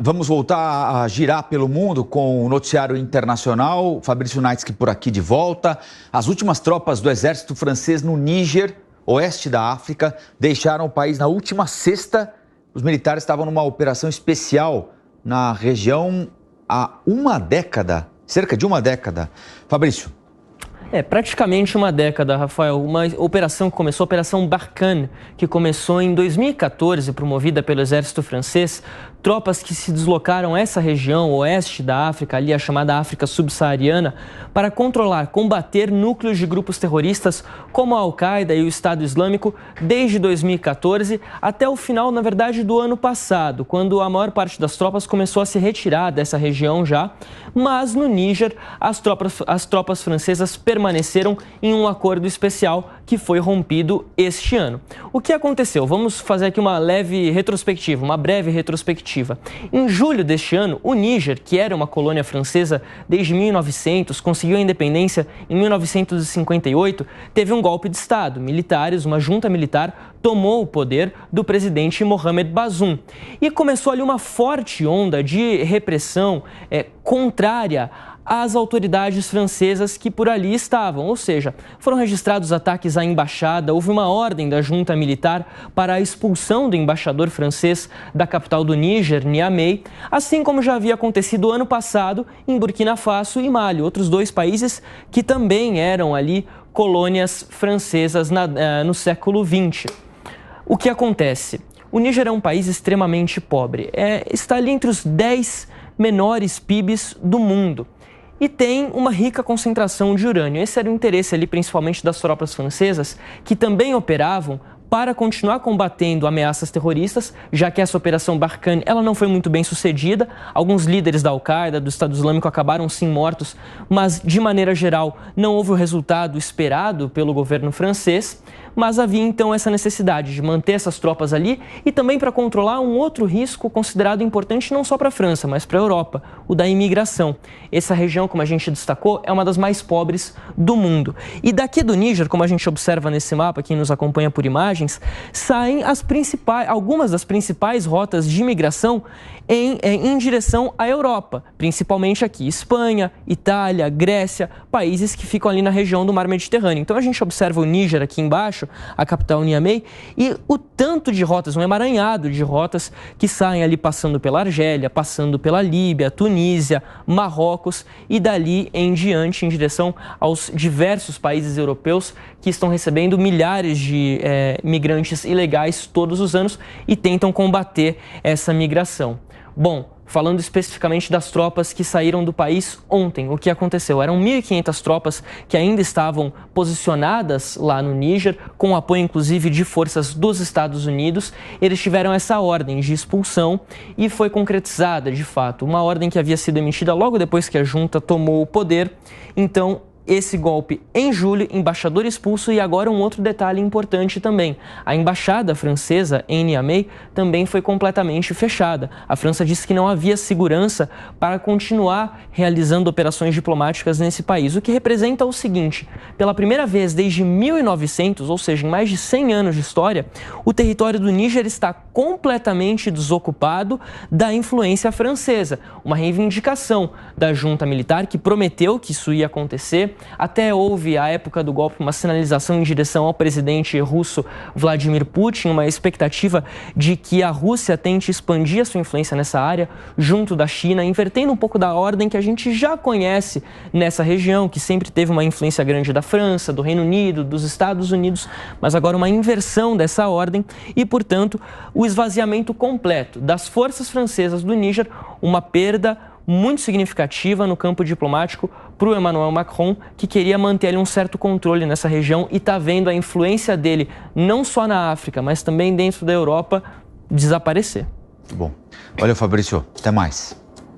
vamos voltar a girar pelo mundo com o noticiário internacional. Fabrício Naitsky por aqui de volta. As últimas tropas do exército francês no Níger, oeste da África, deixaram o país na última sexta. Os militares estavam numa operação especial na região há uma década, cerca de uma década. Fabrício. Praticamente uma década, Rafael. Uma operação que começou, a Operação Barkhane, que começou em 2014, promovida pelo exército francês. Tropas que se deslocaram a essa região oeste da África, ali a chamada África subsaariana, para controlar, combater núcleos de grupos terroristas como a Al-Qaeda e o Estado Islâmico desde 2014 até o final, na verdade, do ano passado, quando a maior parte das tropas começou a se retirar dessa região já. Mas no Níger, as tropas francesas permaneceram em um acordo especial que foi rompido este ano. O que aconteceu? Vamos fazer aqui uma breve retrospectiva. Em julho deste ano, o Níger, que era uma colônia francesa desde 1900, conseguiu a independência em 1958, teve um golpe de Estado. Militares, uma junta militar, tomou o poder do presidente Mohamed Bazoum. E começou ali uma forte onda de repressão contrária às autoridades francesas que por ali estavam, ou seja, foram registrados ataques à embaixada, houve uma ordem da junta militar para a expulsão do embaixador francês da capital do Níger, Niamey, assim como já havia acontecido ano passado em Burkina Faso e Mali, outros dois países que também eram ali colônias francesas no século XX. O que acontece? O Níger é um país extremamente pobre, está ali entre os 10 menores PIBs do mundo. E tem uma rica concentração de urânio. Esse era o interesse ali, principalmente das tropas francesas, que também operavam para continuar combatendo ameaças terroristas, já que essa operação Barkhane ela não foi muito bem sucedida. Alguns líderes da Al-Qaeda, do Estado Islâmico, acabaram sim mortos, mas de maneira geral não houve o resultado esperado pelo governo francês. Mas havia então essa necessidade de manter essas tropas ali e também para controlar um outro risco considerado importante não só para a França, mas para a Europa, o da imigração. Essa região, como a gente destacou, é uma das mais pobres do mundo. E daqui do Níger, como a gente observa nesse mapa, quem nos acompanha por imagens, saem algumas das principais rotas de imigração em direção à Europa, principalmente aqui, Espanha, Itália, Grécia, países que ficam ali na região do Mar Mediterrâneo. Então a gente observa o Níger aqui embaixo, a capital Niamey, e o tanto de rotas, um emaranhado de rotas que saem ali passando pela Argélia, passando pela Líbia, Tunísia, Marrocos e dali em diante em direção aos diversos países europeus que estão recebendo milhares de migrantes ilegais todos os anos e tentam combater essa migração. Bom, falando especificamente das tropas que saíram do país ontem, o que aconteceu? Eram 1.500 tropas que ainda estavam posicionadas lá no Níger, com apoio inclusive de forças dos Estados Unidos. Eles tiveram essa ordem de expulsão e foi concretizada, de fato, uma ordem que havia sido emitida logo depois que a junta tomou o poder. Então, esse golpe em julho, embaixador expulso, e agora um outro detalhe importante também. A embaixada francesa em Niamey também foi completamente fechada. A França disse que não havia segurança para continuar realizando operações diplomáticas nesse país, o que representa o seguinte: pela primeira vez desde 1900, ou seja, em mais de 100 anos de história, o território do Níger está completamente desocupado da influência francesa. Uma reivindicação da junta militar que prometeu que isso ia acontecer. Até houve, à época do golpe, uma sinalização em direção ao presidente russo Vladimir Putin, uma expectativa de que a Rússia tente expandir a sua influência nessa área junto da China, invertendo um pouco da ordem que a gente já conhece nessa região, que sempre teve uma influência grande da França, do Reino Unido, dos Estados Unidos, mas agora uma inversão dessa ordem e, portanto, o esvaziamento completo das forças francesas do Níger, uma perda muito significativa no campo diplomático para o Emmanuel Macron, que queria manter ali um certo controle nessa região e está vendo a influência dele não só na África, mas também dentro da Europa desaparecer. Muito bom. Olha, Fabrício, até mais.